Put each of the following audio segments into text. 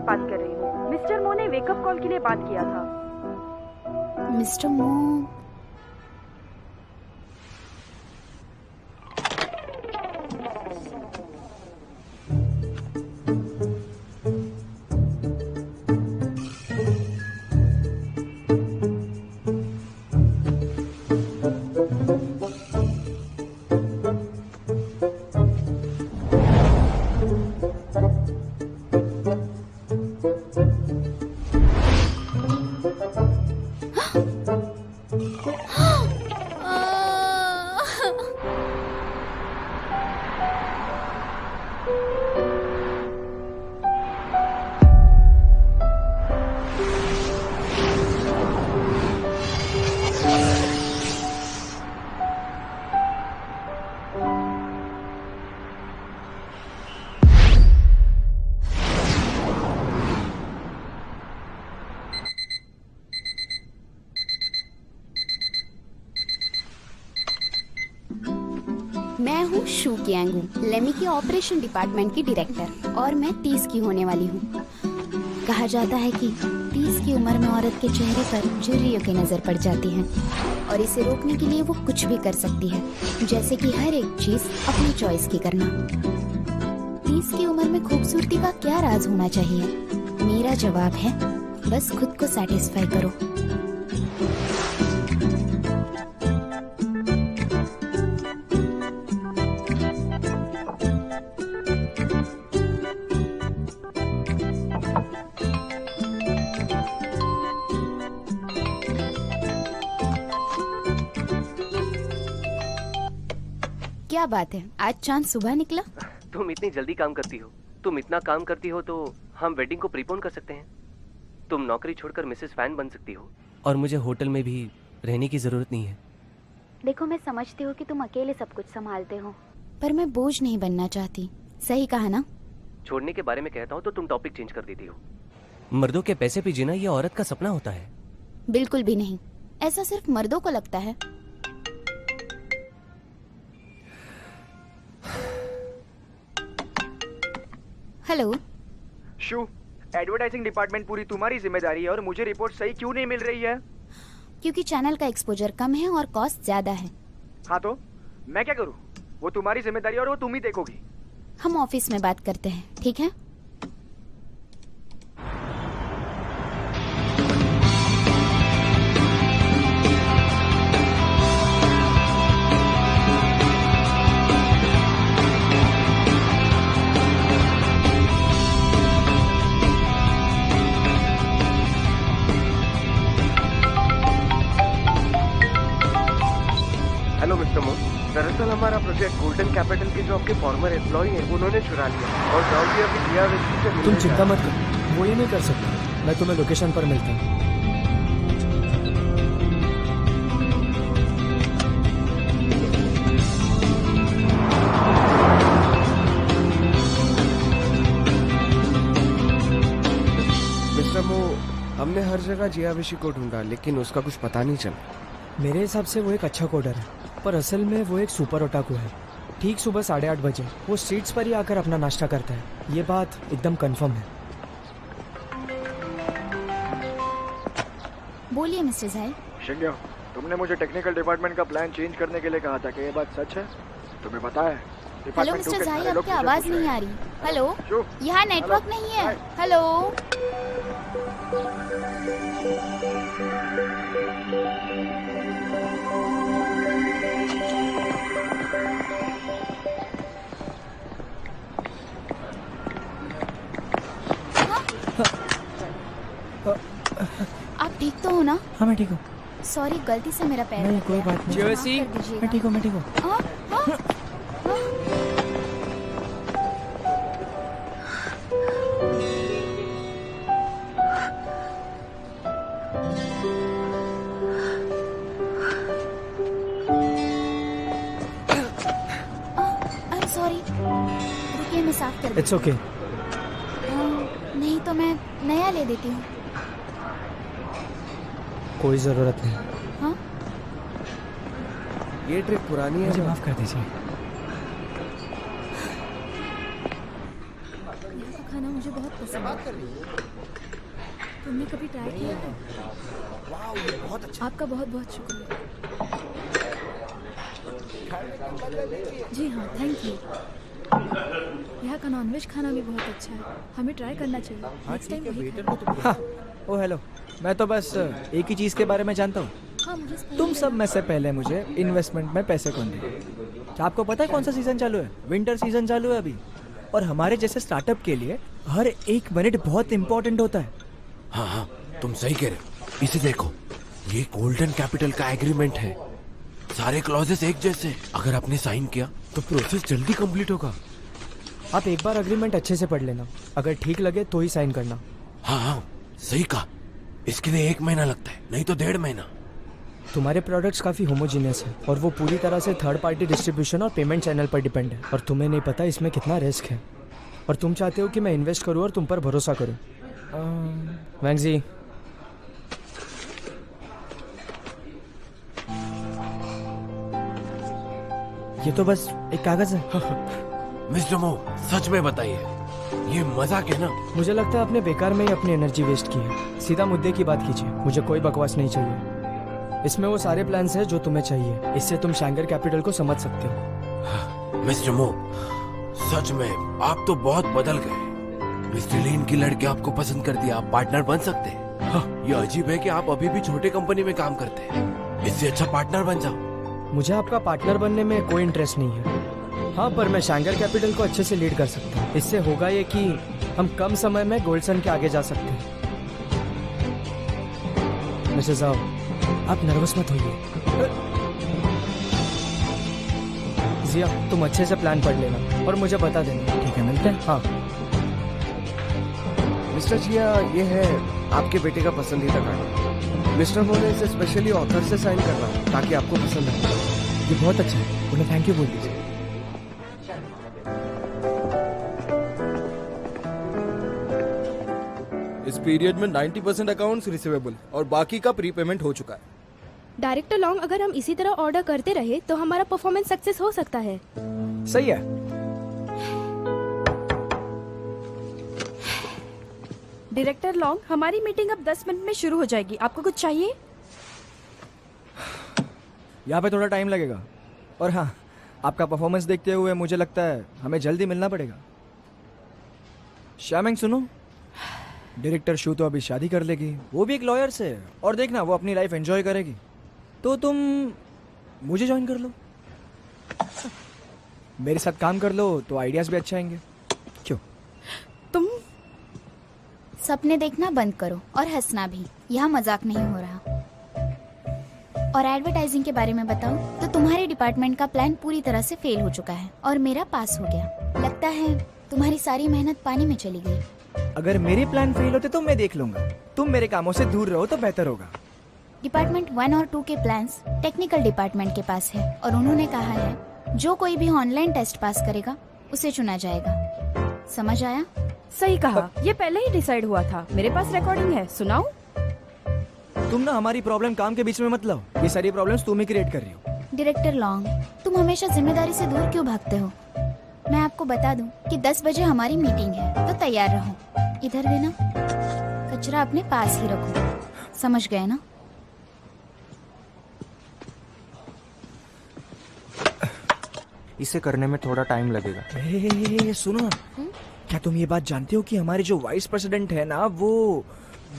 बात कर रही हूँ। मिस्टर मो ने वेकअप कॉल के लिए बात किया था। मिस्टर मो? मैं हूँ शू कियांगू, लेमी के ऑपरेशन डिपार्टमेंट की डायरेक्टर, और मैं 30 की होने वाली हूँ। कहा जाता है कि 30 की उम्र में औरत के चेहरे पर झुर्रियों की नजर पड़ जाती है और इसे रोकने के लिए वो कुछ भी कर सकती है, जैसे कि हर एक चीज अपनी चॉइस की करना। 30 की उम्र में खूबसूरती का क्या राज होना चाहिए? मेरा जवाब है, बस खुद को सैटिस्फाई करो। क्या बात है, आज चांद सुबह निकला? तुम इतनी जल्दी काम करती हो, तुम इतना काम करती हो तो हम वेडिंग को प्रीपोन कर सकते हैं। तुम नौकरी छोड़कर मिसेस फैन बन सकती हो और मुझे होटल में भी रहने की जरूरत नहीं है। देखो, मैं समझती हूँ कि तुम अकेले सब कुछ संभालते हो, पर मैं बोझ नहीं बनना चाहती। सही कहा ना? छोड़ने के बारे में कहता हूँ तो तुम टॉपिक चेंज कर देती हो। मर्दों के पैसे पे जीना ये औरत का सपना होता है। बिल्कुल भी नहीं, ऐसा सिर्फ मर्दों को लगता है। हेलो शू, एडवर्टाइजिंग डिपार्टमेंट पूरी तुम्हारी जिम्मेदारी है और मुझे रिपोर्ट सही क्यों नहीं मिल रही है? क्योंकि चैनल का एक्सपोजर कम है और कॉस्ट ज्यादा है। हाँ तो मैं क्या करूँ? वो तुम्हारी जिम्मेदारी और वो तुम ही देखोगी। हम ऑफिस में बात करते हैं, ठीक है? हेलो मिस्टर मो, दरअसल हमारा प्रोजेक्ट गोल्डन कैपिटल के जो आपके फॉर्मर एम्प्लॉय हैं उन्होंने चुरा लिया और जॉब भी अभी दिया व्यक्ति से। तुम चिंता मत करो, वो ये नहीं कर सकता। मैं तुम्हें लोकेशन पर मिलता हूँ। मिस्टर मो, हमने हर जगह जियाविशी को ढूंढा लेकिन उसका कुछ पता नहीं चला। मेरे हिसाब से वो एक अच्छा कोडर है, पर असल में वो एक सुपर ओटाकू है। ठीक सुबह 8:30 बजे वो स्ट्रीट्स पर ही आकर अपना नाश्ता करता है। ये बात एकदम कंफर्म है। बोलिए मिस्टर झाई। शिंग्यो, तुमने मुझे टेक्निकल डिपार्टमेंट का प्लान चेंज करने के लिए कहा था, कि ये बात सच है? तुम्हें पता है? हेलो मिस्टर झाई, आपकी आवाज नहीं आ रही। हेलो, यहाँ नेटवर्क नहीं है। हेलो, आप ठीक तो हो ना? हाँ मैं ठीक हूँ। सॉरी, गलती से मेरा पैर नहीं, लग कोई गया। बात नहीं। माफ कर दीजिएगा। मैं ठीक हूँ, मैं ठीक हूँ। हाँ, हाँ, हाँ। I'm sorry। रुकिए, मैं साफ कर इट्स ओके। नहीं तो मैं नया ले देती हूँ। कोई जरूरत नहीं। हाँ? ये ट्रिक पुरानी है। मुझे माफ कर दीजिए। का खाना मुझे बहुत पसंद है। तुमने कभी ट्राई किया है? वाह, ये बहुत अच्छा। आपका बहुत बहुत शुक्रिया। जी हाँ, थैंक यू। यहाँ का नॉनवेज खाना भी बहुत अच्छा है, हमें ट्राई करना चाहिए। नेक्स्ट टाइम वही खाएं। हाँ, ओ हेलो, मैं तो बस एक ही चीज़ के बारे में जानता हूँ। हाँ, मुझे स्पाइसी तुम सब लेना। में से पहले मुझे इन्वेस्टमेंट में पैसे कौन देगा? क्या आपको पता है कौन सा सीजन चालू है? विंटर सीजन चालू है अभी, और हमारे जैसे स्टार्टअप के लिए हर एक मिनट बहुत इंपॉर्टेंट होता है। हाँ हाँ, तुम सही कह रहे हो। इसे देखो, ये गोल्डन कैपिटल का एग्रीमेंट है। सारे क्लॉजेस एक जैसे। अगर आपने साइन किया तो प्रोसेस जल्दी कंप्लीट होगा। आप एक बार एग्रीमेंट अच्छे से पढ़ लेना, अगर ठीक लगे तो ही साइन करना। हाँ हाँ, सही कहा। इसके लिए 1 महीना लगता है, नहीं तो 1.5 महीना। तुम्हारे प्रोडक्ट्स काफ़ी होमोजीनियस है और वो पूरी तरह से थर्ड पार्टी डिस्ट्रीब्यूशन और पेमेंट चैनल पर डिपेंड है, और तुम्हें नहीं पता इसमें कितना रिस्क है। और तुम चाहते हो कि मैं इन्वेस्ट करूँ और तुम पर भरोसा करूँ। वैंगजी, ये तो बस एक कागज है। मिस्टर मो, सच में बताइए, ये मजाक है ना? मुझे लगता है आपने बेकार में ही अपनी एनर्जी वेस्ट की है। सीधा मुद्दे की बात कीजिए, मुझे कोई बकवास नहीं चाहिए। इसमें वो सारे प्लान्स हैं जो तुम्हें चाहिए, इससे तुम शैंगर कैपिटल को समझ सकते हो। मिस्टर मो, सच में आप तो बहुत बदल गए। मिस्टर लीन की लड़की आपको पसंद कर दिया, आप पार्टनर बन सकते हैं। ये अजीब है कि आप अभी भी छोटे कंपनी में काम करते हैं। इससे अच्छा पार्टनर बन जाओ। मुझे आपका पार्टनर बनने में कोई इंटरेस्ट नहीं है। हाँ, पर मैं शैंगर कैपिटल को अच्छे से लीड कर सकता हूँ। इससे होगा ये कि हम कम समय में गोल्डसन के आगे जा सकते हैं। मिसेस आओ, आप नर्वस मत होइए। जिया, तुम अच्छे से प्लान पढ़ लेना और मुझे बता देना, ठीक है? मिलते हैं। हाँ मिस्टर जिया, ये है आपके बेटे का पसंदीदा गाना। मिस्टर मो ने इसे स्पेशली ऑथर से साइन कर रहा हूँ ताकि आपको पसंद आए। ये बहुत अच्छा है, उन्हें थैंक यू बोल दीजिए। इस पीरियड में 90% अकाउंट्स रिसीवेबल और बाकी का प्री पेमेंट हो चुका है। डायरेक्टर लॉन्ग, अगर हम इसी तरह ऑर्डर करते रहे तो हमारा परफॉर्मेंस सक्सेस हो सकता है। सही है। डायरेक्टर लॉन्ग, हमारी मीटिंग अब 10 मिनट में शुरू हो जाएगी। आपको कुछ चाहिए? यहाँ पे थोड़ा टाइम लगेगा, और हाँ, आपका परफॉर्मेंस देखते हुए मुझे लगता है हमें जल्दी मिलना पड़ेगा। श्यामिंग, सुनो, डायरेक्टर शू तो अभी शादी कर लेगी, वो भी एक लॉयर से, और देखना वो अपनी लाइफ एंजॉय करेगी। तो तुम मुझे ज्वाइन कर लो, मेरे साथ काम कर लो तो आइडियाज भी अच्छे आएंगे। क्यों? तुम सपने देखना बंद करो और हंसना भी, यहाँ मजाक नहीं हो रहा। और एडवर्टाइजिंग के बारे में बताऊं तो तुम्हारे डिपार्टमेंट का प्लान पूरी तरह से फेल हो चुका है और मेरा पास हो गया। लगता है तुम्हारी सारी मेहनत पानी में चली गई। अगर मेरे प्लान फेल होते तो मैं देख लूंगा, तुम मेरे कामों से दूर रहो तो बेहतर होगा। डिपार्टमेंट 1 और 2 के प्लान्स टेक्निकल डिपार्टमेंट के पास है, और उन्होंने कहा है जो कोई भी ऑनलाइन टेस्ट पास करेगा उसे चुना जाएगा। समझ आया? सही कहा, ये पहले ही डिसाइड हुआ था। मेरे पास रिकॉर्डिंग है, सुनाऊं? तुम ना हमारी प्रॉब्लम काम के बीच में मत लाओ, ये सारी प्रॉब्लम्स तुम ही क्रिएट कर रही हो। डायरेक्टर लॉन्ग, तुम हमेशा जिम्मेदारी से दूर क्यों भागते हो? मैं आपको बता दूं कि 10 बजे हमारी मीटिंग है, तो तैयार रहो। इधर देना, कचरा अपने पास ही रखो। समझ गए ना? इसे करने में थोड़ा टाइम लगेगा। सुनो ना, क्या तुम ये बात जानते हो कि हमारे जो वाइस प्रेसिडेंट है ना, वो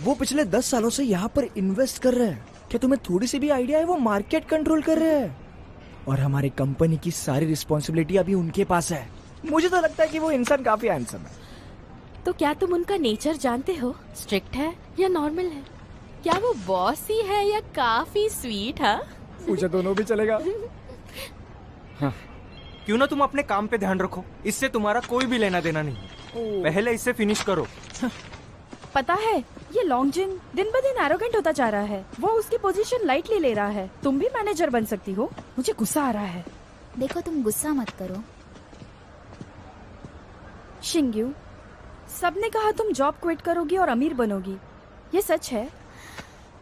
पिछले 10 सालों से यहाँ पर इन्वेस्ट कर रहे हैं। क्या तुम्हें थोड़ी सी भी आइडिया है? वो मार्केट कंट्रोल कर रहे हैं और हमारी कंपनी की सारी रिस्पॉन्सिबिलिटी अभी उनके पास है। मुझे तो लगता है कि वो इंसान काफी हैंडसम है। तो क्या तुम उनका नेचर जानते हो? स्ट्रिक्ट है या नॉर्मल है? क्या वो बॉसी है या काफी स्वीट है? मुझे दोनों भी चलेगा। हाँ। क्यों ना तुम अपने काम पे ध्यान रखो, इससे तुम्हारा कोई भी लेना देना नहीं। पहले इससे फिनिश करो। पता है, ये लॉन्गजिन दिन ब दिन एरोगेंट होता जा रहा है। वो उसकी पोजीशन लाइटली ले रहा है। तुम भी मैनेजर बन सकती हो। मुझे गुस्सा आ रहा है। देखो, तुम गुस्सा मत करो। शिंग्यू, सबने कहा तुम जॉब क्विट करोगी और अमीर बनोगी। ये सच है?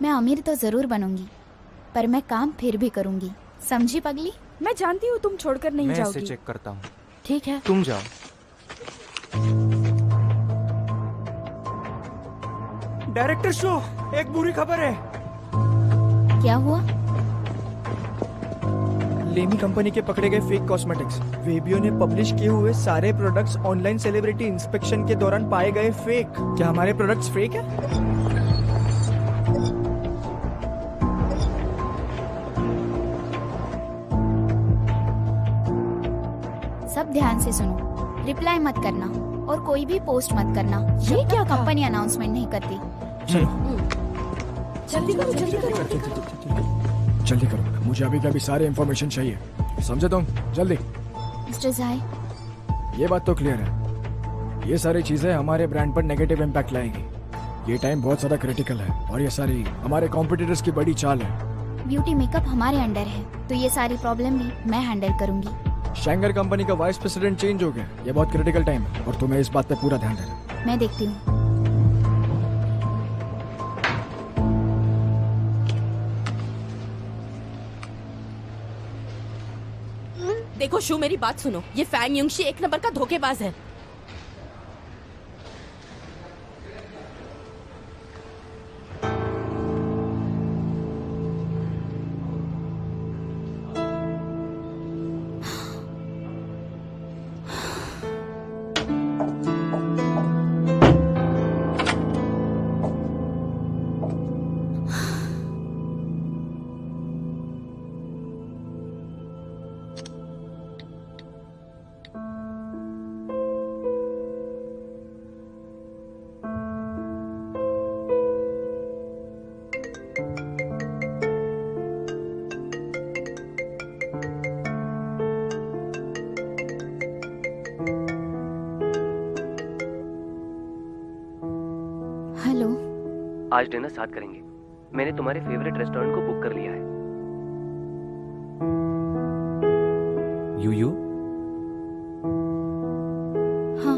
मैं अमीर तो जरूर बनूंगी, पर मैं काम फिर भी करूंगी। समझी पगली? मैं जानती हूँ तुम छोड़कर नहीं मैं जाओगी। इसे चेक करता हूँ। ठीक है, तुम जाओ। डायरेक्टर शो, एक बुरी खबर है। क्या हुआ? लेमी कंपनी के पकड़े गए फेक कॉस्मेटिक्स। वेबियो ने पब्लिश किए हुए सारे प्रोडक्ट्स ऑनलाइन सेलिब्रिटी इंस्पेक्शन के दौरान पाए गए फेक। क्या हमारे प्रोडक्ट्स फेक है? सब ध्यान से सुनो, रिप्लाई मत करना और कोई भी पोस्ट मत करना। ये क्या कंपनी अनाउंसमेंट नहीं करती। जल्दी करो, जल्दी करो। जल्दी करो, मुझे अभी का भी सारे इन्फॉर्मेशन चाहिए, समझे तुम? जल्दी। मिस्टर जाय, ये बात तो क्लियर है, ये सारी चीजें हमारे ब्रांड पर नेगेटिव इम्पैक्ट लाएंगी। ये टाइम बहुत ज्यादा क्रिटिकल है और ये सारी हमारे कॉम्पिटिटर्स की बड़ी चाल है। ब्यूटी मेकअप हमारे अंडर है, तो ये सारी प्रॉब्लम भी मैं हैंडल करूंगी। शैंगर कंपनी का वाइस प्रेसिडेंट चेंज हो गया, ये बहुत क्रिटिकल टाइम है और तुम्हें इस बात पे पूरा ध्यान देना। मैं देखती हूँ। देखो शू, मेरी बात सुनो, ये फैंग युंगशी एक नंबर का धोखेबाज है। हेलो। आज डिनर साथ करेंगे। मैंने तुम्हारे फेवरेट रेस्टोरेंट को बुक कर लिया है। यू हाँ,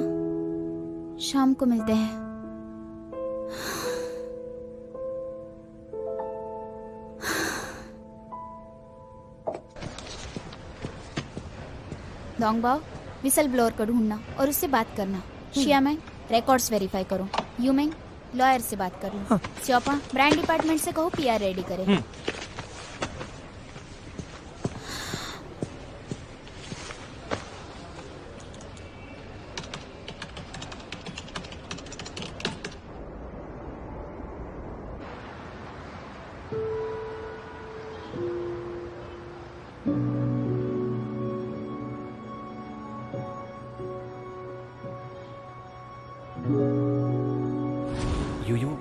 शाम को मिलते हैं। दोंगबाओ, विसल ब्लोअर को ढूंढना और उससे बात करना। शियामैंग, रिकॉर्ड्स वेरीफाई करो। यूमेंग, लॉयर से बात कर लो। स्योपा, ब्रांड डिपार्टमेंट से कहो पीआर रेडी करे। यू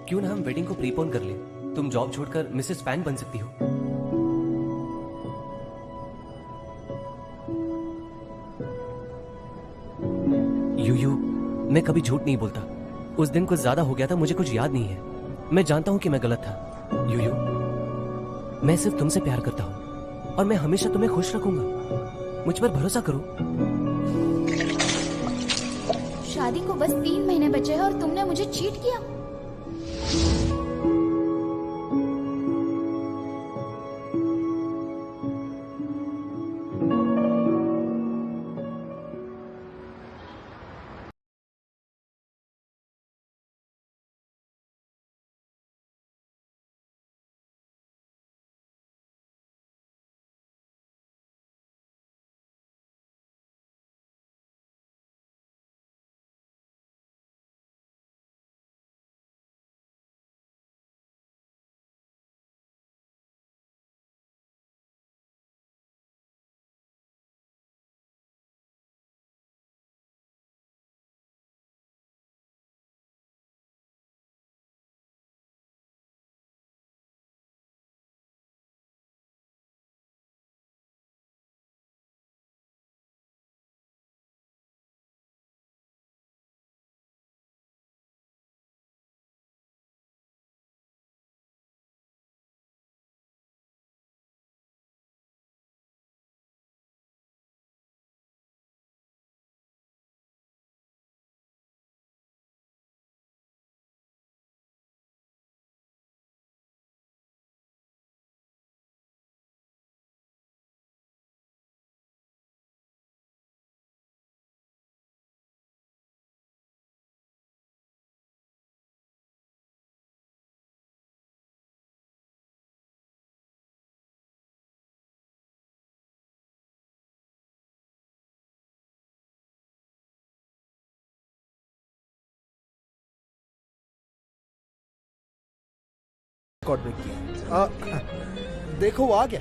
क्यों ना हम वेडिंग को प्रीपोन कर लें? तुम जॉब छोड़कर मिसेस फैन बन सकती हो। यू मैं कभी झूठ नहीं बोलता। उस दिन कुछ ज्यादा हो गया था, मुझे कुछ याद नहीं है। मैं जानता हूं कि मैं गलत था। यू मैं सिर्फ तुमसे प्यार करता हूं और मैं हमेशा तुम्हें खुश रखूंगा। मुझ पर भरोसा करो। शादी को बस 3 महीने बचे हैं और तुमने मुझे चीट किया। रिकॉर्ड ब्रेक किया। देखो वो आ गया।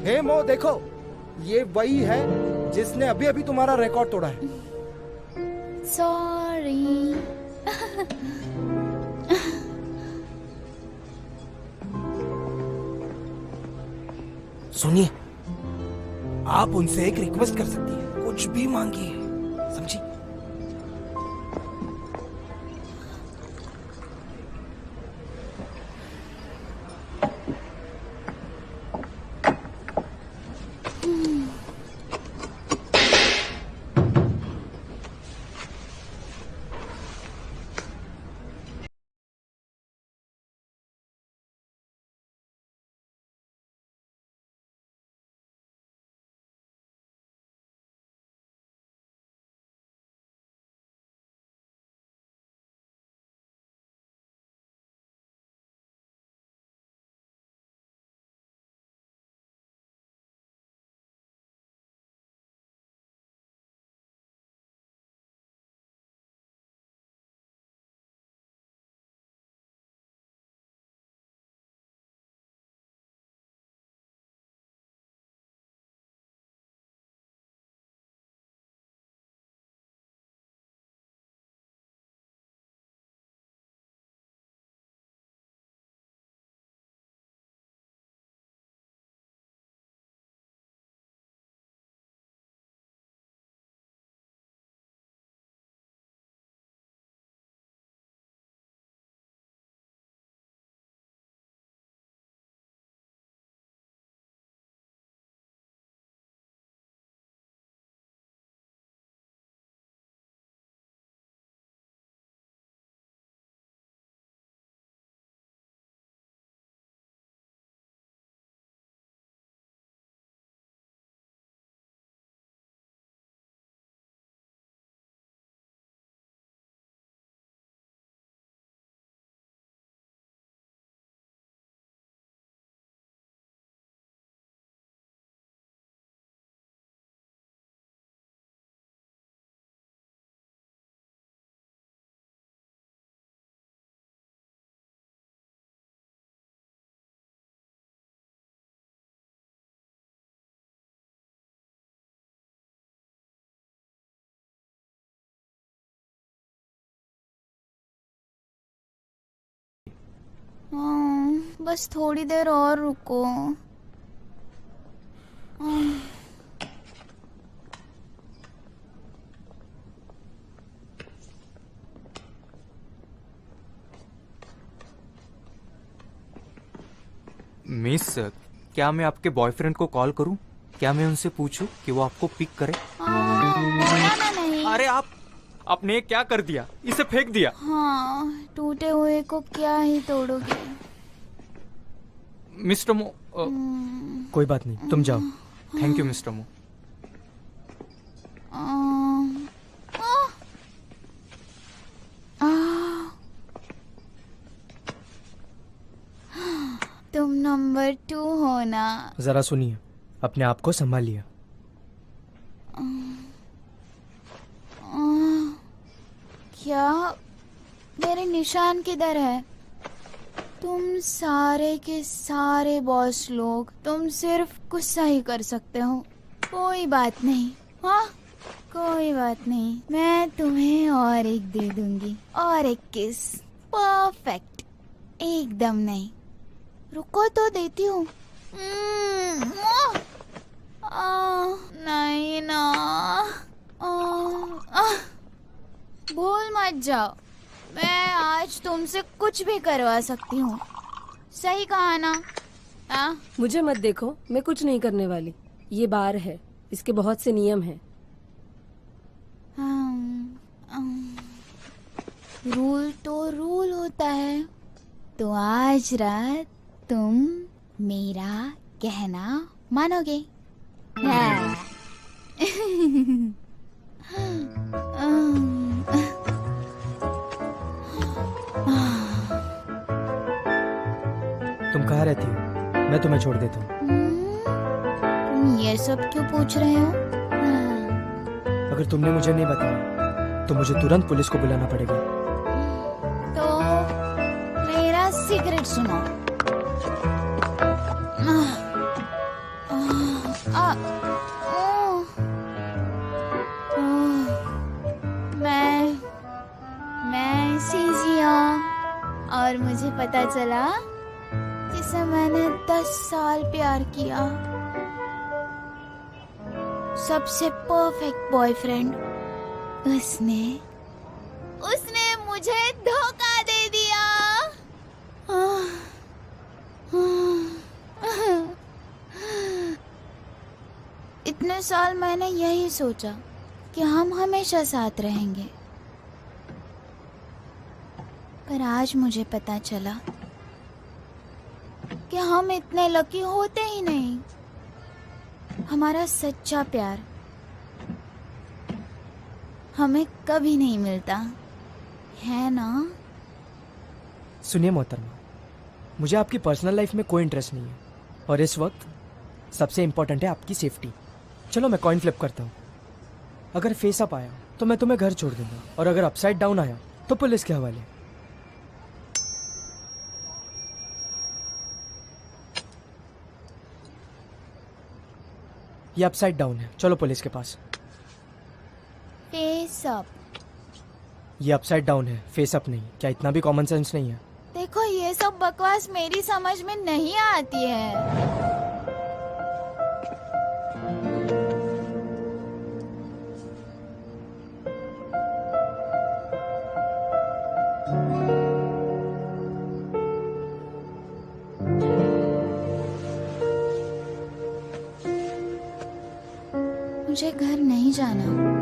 हे मो देखो, ये वही है जिसने अभी अभी तुम्हारा रिकॉर्ड तोड़ा है। सॉरी। सुनिए, आप उनसे एक रिक्वेस्ट कर सकती हैं, कुछ भी मांगिए, समझी? बस थोड़ी देर और रुको। मिस, क्या मैं आपके बॉयफ्रेंड को कॉल करूं? क्या मैं उनसे पूछूं कि वो आपको पिक करे? नहीं। अरे आपने क्या कर दिया? इसे फेंक दिया। हाँ, टूटे हुए को क्या ही तोड़ोगे। मिस्टर मो, कोई बात नहीं, तुम जाओ। थैंक यू मिस्टर मो। तुम नंबर 2 हो ना? जरा सुनिए, अपने आप को संभालिए। क्या मेरे निशान किधर है? तुम सारे के सारे बॉस लोग, तुम सिर्फ गुस्सा ही कर सकते हो। कोई बात नहीं, हाँ कोई बात नहीं, मैं तुम्हें और एक दे दूंगी, और एक किस। परफेक्ट, एकदम नहीं। रुको तो देती हूँ। नहीं ना। भूल मत जाओ, मैं आज तुमसे कुछ भी करवा सकती हूँ। सही कहा ना? मुझे मत देखो, मैं कुछ नहीं करने वाली। ये बार है, इसके बहुत से नियम हैं। रूल तो रूल होता है। तो आज रात तुम मेरा कहना मानोगे? तुम कहाँ रहती हो? मैं तुम्हें छोड़ देता हूँ। तुम ये सब क्यों पूछ रहे हो? अगर तुमने मुझे नहीं बताया तो मुझे तुरंत पुलिस को बुलाना पड़ेगा। तो मेरा सीक्रेट सुनो। मैं सीजिया, और मुझे पता चला जिसे मैंने 10 साल प्यार किया, सबसे परफेक्ट बॉयफ्रेंड, उसने मुझे धोखा दे दिया। इतने साल मैंने यही सोचा कि हम हमेशा साथ रहेंगे, पर आज मुझे पता चला कि हम इतने लकी होते ही नहीं। हमारा सच्चा प्यार हमें कभी नहीं मिलता, है ना? सुनिए मोहतरमा, मुझे आपकी पर्सनल लाइफ में कोई इंटरेस्ट नहीं है, और इस वक्त सबसे इम्पोर्टेंट है आपकी सेफ्टी। चलो मैं कॉइन फ्लिप करता हूँ। अगर फेस अप आया तो मैं तुम्हें घर छोड़ दूंगा, और अगर अपसाइड डाउन आया तो पुलिस के हवाले। ये अपसाइड डाउन है, चलो पुलिस के पास। Face up. ये अपसाइड डाउन है, फेस अप नहीं। क्या इतना भी कॉमन सेंस नहीं है? देखो, ये सब बकवास मेरी समझ में नहीं आती है। मुझे घर नहीं जाना।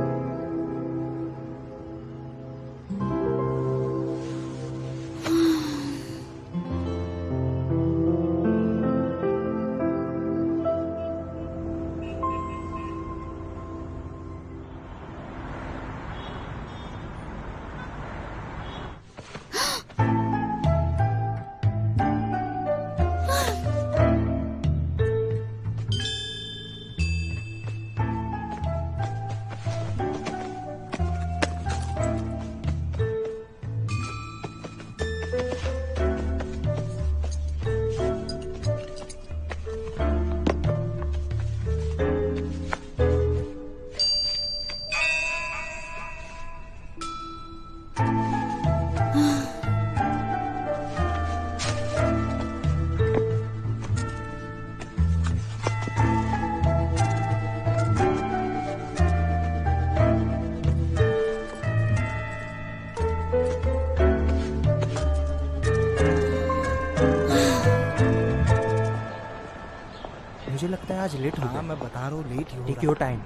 मुझे लगता है आज लेट हो गया। मैं बता रहा हूँ let he take your time,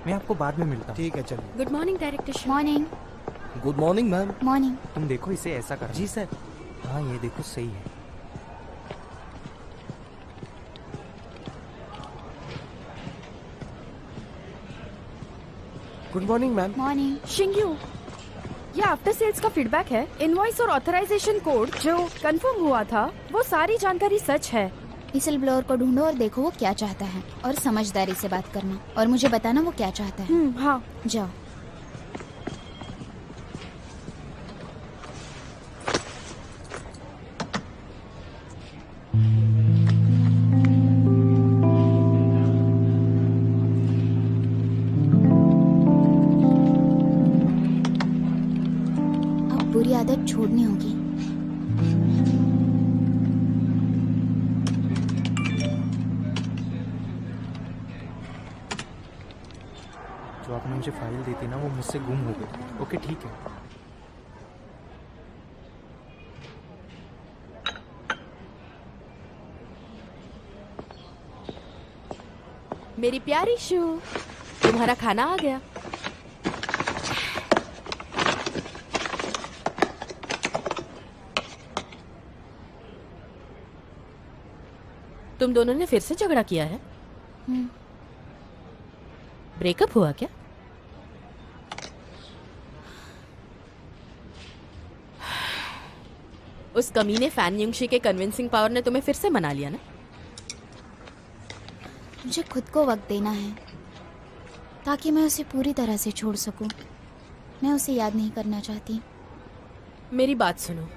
मैं आपको बाद में मिलता हूँ। ठीक है, चलिए। Good morning director. Morning. Good morning ma'am. Morning. तुम देखो इसे ऐसा कर। जी सर। हाँ, ये देखो सही है। Good morning ma'am. मॉर्निंग। शिंग्यू, ये आफ्टर सेल्स का फीडबैक है। इनवॉइस और ऑथराइजेशन कोड जो कंफर्म हुआ था, वो सारी जानकारी सच है। व्हिसल ब्लोअर को ढूंढो और देखो वो क्या चाहता है, और समझदारी से बात करना, और मुझे बताना वो क्या चाहता है। हाँ। जाओ। अब बुरी आदत छोड़नी होगी। जो आपने मुझे फाइल दी थी ना, वो मुझसे गुम हो गई। ओके, ठीक है। मेरी प्यारी शू, तुम्हारा खाना आ गया। तुम दोनों ने फिर से झगड़ा किया है? ब्रेकअप हुआ क्या? उस कमीने फैन युंगशी के कन्विंसिंग पावर ने तुम्हें फिर से मना लिया ना? मुझे खुद को वक्त देना है ताकि मैं उसे पूरी तरह से छोड़ सकूं। मैं उसे याद नहीं करना चाहती। मेरी बात सुनो,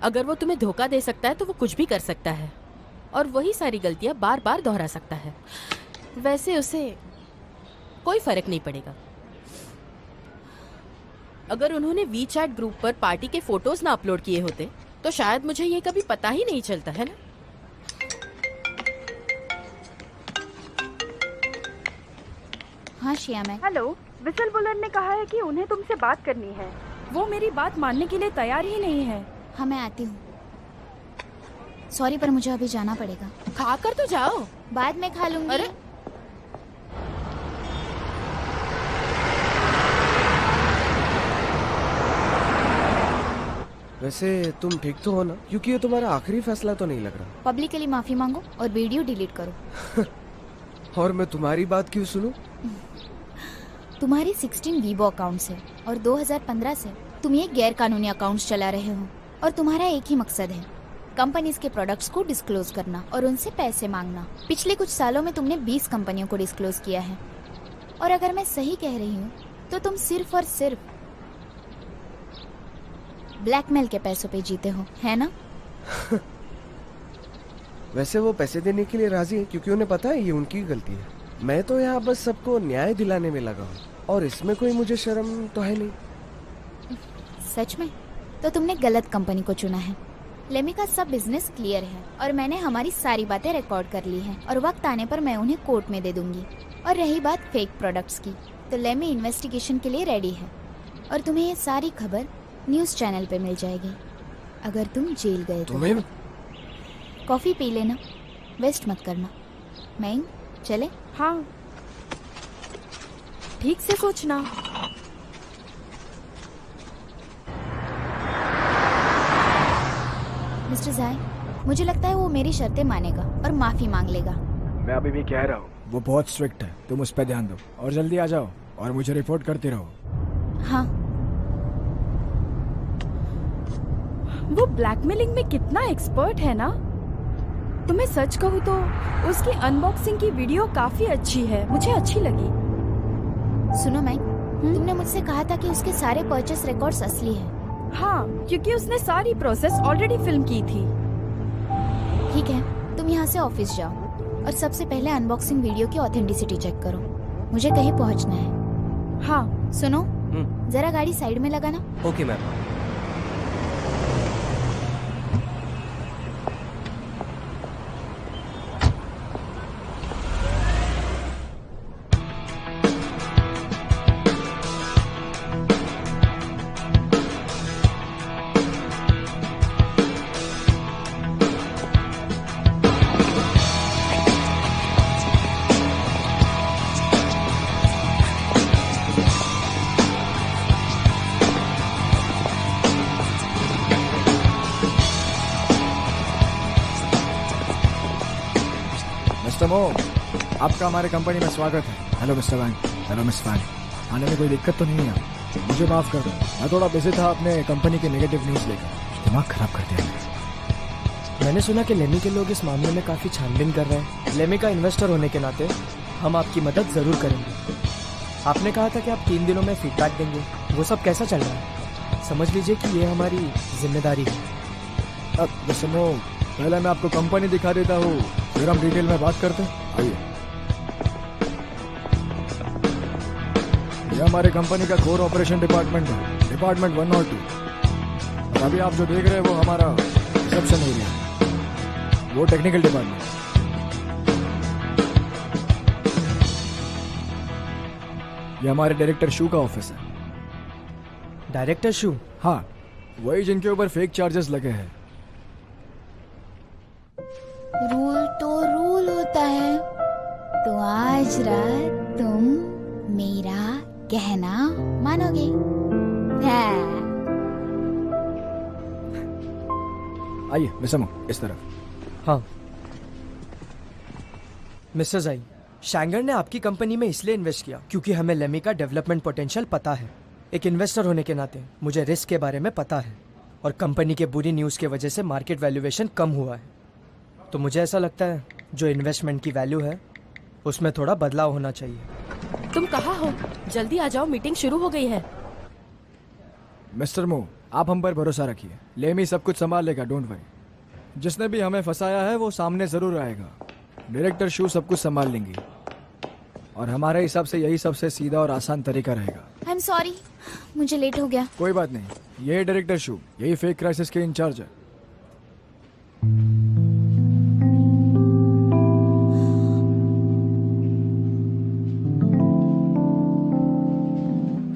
अगर वो तुम्हें धोखा दे सकता है तो वो कुछ भी कर सकता है और वही सारी गलतियां बार बार दोहरा सकता है। वैसे उसे कोई फर्क नहीं पड़ेगा। अगर उन्होंने वीचैट ग्रुप पर पार्टी के फोटोज ना अपलोड किए होते तो शायद मुझे ये कभी पता ही नहीं चलता, है ना? हाँ शिया मैम। हेलो, विसल बुलर ने कहा है कि उन्हें तुमसे बात करनी है। वो मेरी बात मानने के लिए तैयार ही नहीं है। हाँ मैं आती हूँ। सॉरी पर मुझे अभी जाना पड़ेगा। खा कर तो जाओ, बाद में खा लूंगी। अरे वैसे तुम ठीक तो हो ना? क्योंकि ये तुम्हारा आखिरी फैसला तो नहीं लग रहा। पब्लिकली माफी मांगो और वीडियो डिलीट करो। और मैं तुम्हारी बात क्यों सुनूं? तुम्हारी 16 वीबो अकाउंट्स है और 2015 से तुम ये गैर कानूनी अकाउंट्स चला रहे हो और तुम्हारा एक ही मकसद है, कंपनीज के प्रोडक्ट्स को डिस्क्लोज करना और उनसे पैसे मांगना। पिछले कुछ सालों में तुमने 20 कंपनियों को डिस्क्लोज किया है और अगर मैं सही कह रही हूँ तो तुम सिर्फ और सिर्फ ब्लैकमेल के पैसों पे जीते हो, है ना? वैसे वो पैसे देने के लिए राजी है क्योंकि उन्हें पता है ये उनकी गलती है। मैं तो यहाँ बस सबको न्याय दिलाने में लगा हूँ और इसमें कोई मुझे शर्म तो है नहीं। सच में? तो तुमने गलत कंपनी को चुना है। लेमी का सब बिजनेस क्लियर है और मैंने हमारी सारी बातें रिकॉर्ड कर ली हैं और वक्त आने पर मैं उन्हें कोर्ट में दे दूंगी। और रही बात फेक प्रोडक्ट्स की, तो लेमी इन्वेस्टिगेशन के लिए रेडी है और तुम्हें ये सारी खबर न्यूज़ चैनल पे मिल जाएगी अगर तुम जेल गए तो। कॉफी पी लेना, वेस्ट मत करना। मैं चले? हाँ, ठीक से सोचना। मिस्टर जाय, मुझे लगता है वो मेरी शर्तें मानेगा और माफी मांग लेगा। मैं अभी भी कह रहा हूँ वो बहुत स्ट्रिक्ट है, तुम उस पर ध्यान दो और जल्दी आ जाओ और मुझे रिपोर्ट करते रहो। हाँ। वो ब्लैकमेलिंग में कितना एक्सपर्ट है ना। तुम्हें सच कहूँ तो उसकी अनबॉक्सिंग की वीडियो काफी अच्छी है, मुझे अच्छी लगी। सुनो मैक, तुमने मुझसे कहा था कि उसके सारे परचेस रिकॉर्ड्स असली हैं। हाँ, क्योंकि उसने सारी प्रोसेस ऑलरेडी फिल्म की थी। ठीक है, तुम यहाँ से ऑफिस जाओ और सबसे पहले अनबॉक्सिंग वीडियो की ऑथेंटिसिटी चेक करो। मुझे कहीं पहुँचना है। हाँ। सुनो, जरा गाड़ी साइड में लगाना। Okay ma'am. मिस्टर मो, आपका हमारे कंपनी में स्वागत है। Hello mister Wang. Hello miss वैंग। आने में कोई दिक्कत तो नहीं है? मुझे माफ कर दो, मैं थोड़ा बिजी था अपने कंपनी के नेगेटिव न्यूज़ लेकर। दिमाग खराब कर दिया मैंने। मैंने सुना कि लेमी के लोग इस मामले में काफी छानबीन कर रहे हैं। लेमी का इन्वेस्टर होने के नाते हम आपकी मदद जरूर करेंगे। आपने कहा था कि आप 3 दिनों में फीडबैक देंगे, वो सब कैसा चल रहा है? समझ लीजिए कि ये हमारी जिम्मेदारी है। अब मिस्टर मो, पहले मैं आपको कंपनी दिखा देता हूँ, फिर हम डिटेल में बात करते हैं। आइए। ये हमारे कंपनी का कोर ऑपरेशन डिपार्टमेंट है, डिपार्टमेंट 102। और अभी आप जो देख रहे हैं वो हमारा रिसेप्शन एरिया है, वो टेक्निकल डिपार्टमेंट। ये हमारे डायरेक्टर शू का ऑफिस है। डायरेक्टर शू? हाँ, वही जिनके ऊपर फेक चार्जेस लगे हैं। रूल तो रूल होता है, तो आज रात तुम मेरा कहना मानोगे? आइए मिस्टर मो, इस तरफ। हाँ मिस्टर जाई, शैंगर ने आपकी कंपनी में इसलिए इन्वेस्ट किया क्योंकि हमें लेमी का डेवलपमेंट पोटेंशियल पता है। एक इन्वेस्टर होने के नाते मुझे रिस्क के बारे में पता है और कंपनी के बुरी न्यूज़ की वजह से मार्केट वैल्यूएशन कम हुआ है। तो मुझे ऐसा लगता है जो इन्वेस्टमेंट की वैल्यू है उसमें थोड़ा बदलाव होना चाहिए। तुम कहाँ हो? जल्दी आ जाओ, मीटिंग शुरू हो गई है। मिस्टर मो, आप हम पर भरोसा रखिए, लेमी सब कुछ संभाल लेगा, डोंट वरी। जिसने भी हमें फंसाया है वो सामने जरूर आएगा। डायरेक्टर शू सब कुछ संभाल लेंगी और हमारे हिसाब से यही सबसे सीधा और आसान तरीका रहेगा। आई एम सॉरी, मुझे लेट हो गया। कोई बात नहीं, ये डायरेक्टर शू, यही फेक क्राइसिस के इंचार्ज है।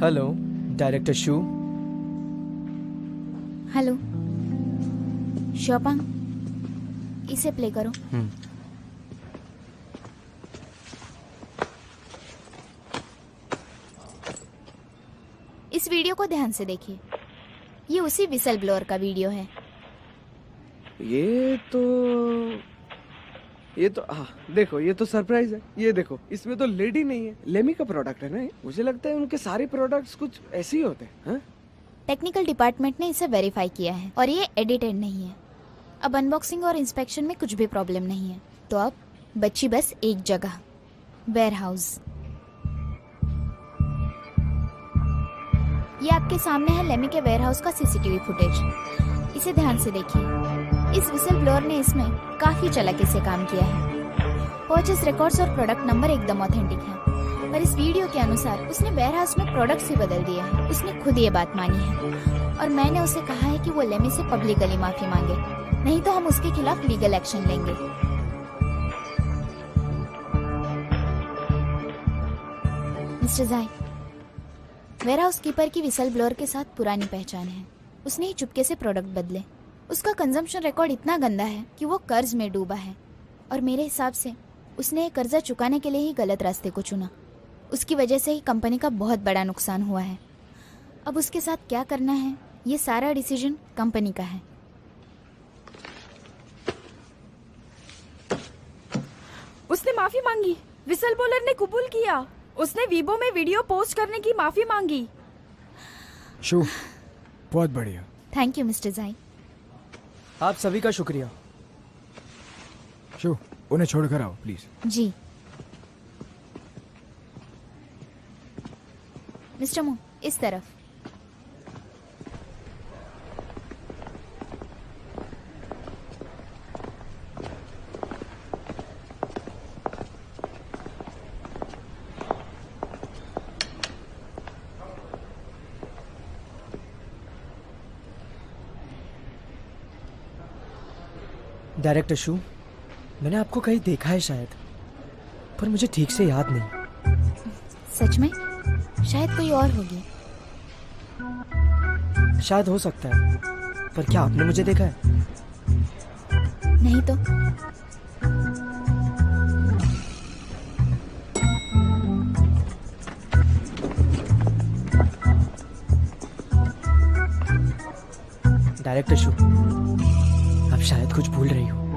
हेलो डायरेक्टर शू। हेलो शोपांग, इसे प्ले करो। इस वीडियो को ध्यान से देखिए, ये उसी विसल ब्लोअर का वीडियो है। ये तो हाँ देखो, ये तो सरप्राइज है। ये देखो, इसमें तो लेडी नहीं है, लेमी का प्रोडक्ट है ना ये? मुझे लगता है उनके सारे प्रोडक्ट्स कुछ ऐसे ही होते हैं। हाँ? टेक्निकल डिपार्टमेंट ने इसे वेरीफाई किया है और ये एडिटेड नहीं है। अब अनबॉक्सिंग और इंस्पेक्शन में कुछ भी प्रॉब्लम नहीं है। तो अब बची बस एक जगह, वेयरहाउस। ये आपके सामने है लेमी के वेयरहाउस का सीसीटीवी फुटेज। इसे ध्यान से देखिए। इस विसल ब्लोअर ने इसमें काफी चालाकी से काम किया है। परचेस रिकॉर्ड्स और प्रोडक्ट नंबर एकदम ऑथेंटिक है, पर इस वीडियो के अनुसार उसने वेयरहाउस में प्रोडक्ट्स ही बदल दिए हैं। उसने खुद ये बात मानी है और मैंने उसे कहा है कि वो लेमी से पब्लिकली माफी मांगे, नहीं तो हम उसके खिलाफ लीगल एक्शन लेंगे। मिस्टर जाई, वेयरहाउस कीपर की विसल ब्लोअर के साथ पुरानी पहचान है। उसने ही चुपके से प्रोडक्ट बदले। उसका कंजम्पशन रिकॉर्ड इतना गंदा है कि वो कर्ज में डूबा है और मेरे हिसाब से उसने ये कर्जा चुकाने के लिए ही गलत रास्ते को चुना। उसकी वजह से ही कंपनी का बहुत बड़ा नुकसान हुआ है। अब उसके साथ क्या करना है, ये सारा डिसीजन कंपनी का है। उसने माफी मांगी, विसल ब्लोअर ने कबूल किया। उसने वीबो में वीडियो पोस्ट करने की माफी मांगी। शू, बहुत बढ़िया। थैंक यू मिस्टर जाई। आप सभी का शुक्रिया। शू, उन्हें छोड़कर आओ प्लीज। जी मिस्टर मो, इस तरफ। डायरेक्टर शू, मैंने आपको कहीं देखा है शायद, पर मुझे ठीक से याद नहीं। सच में? शायद कोई और होगी। शायद हो सकता है, पर क्या आपने मुझे देखा है? नहीं तो। डायरेक्टर शू, आप शायद कुछ भूल रही हो।